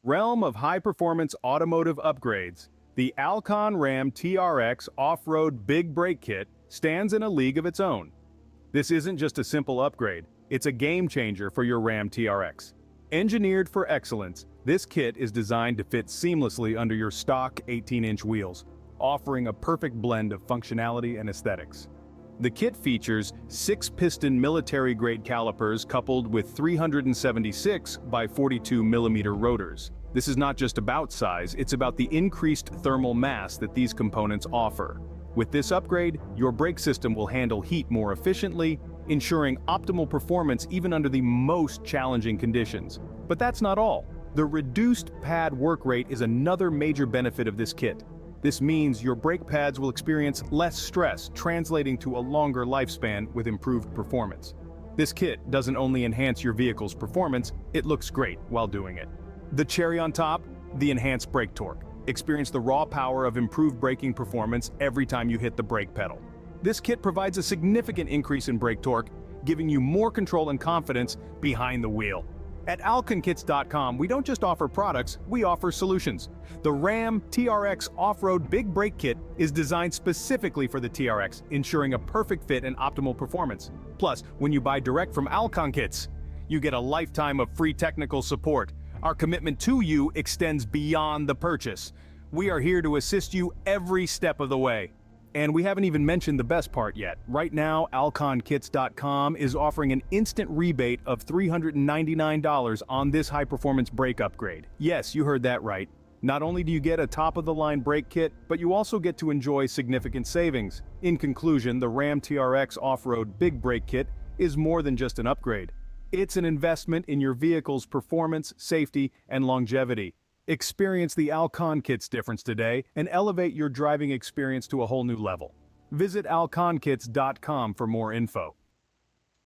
Realm of high-performance automotive upgrades, the Alcon Ram TRX Off-Road Big Brake Kit stands in a league of its own. This isn't just a simple upgrade, it's a game-changer for your Ram TRX. Engineered for excellence, this kit is designed to fit seamlessly under your stock 18-inch wheels, offering a perfect blend of functionality and aesthetics. The kit features 6-piston military-grade calipers coupled with 376 by 42 mm rotors. This is not just about size, it's about the increased thermal mass that these components offer. With this upgrade, your brake system will handle heat more efficiently, ensuring optimal performance even under the most challenging conditions. But that's not all. The reduced pad work rate is another major benefit of this kit. This means your brake pads will experience less stress, translating to a longer lifespan with improved performance. This kit doesn't only enhance your vehicle's performance, it looks great while doing it. The cherry on top, the enhanced brake torque. Experience the raw power of improved braking performance every time you hit the brake pedal. This kit provides a significant increase in brake torque, giving you more control and confidence behind the wheel. At alconkits.com, we don't just offer products, we offer solutions. The Ram TRX Off-Road Big Brake Kit is designed specifically for the TRX, ensuring a perfect fit and optimal performance. Plus, when you buy direct from Alcon Kits, you get a lifetime of free technical support. Our commitment to you extends beyond the purchase. We are here to assist you every step of the way. And we haven't even mentioned the best part yet. Right now, alconkits.com is offering an instant rebate of $399 on this high-performance brake upgrade. Yes, you heard that right. Not only do you get a top-of-the-line brake kit, but you also get to enjoy significant savings. In conclusion, the Ram TRX Off-Road Big Brake Kit is more than just an upgrade. It's an investment in your vehicle's performance, safety, and longevity. Experience the Alcon Kits difference today and elevate your driving experience to a whole new level. Visit alconkits.com for more info.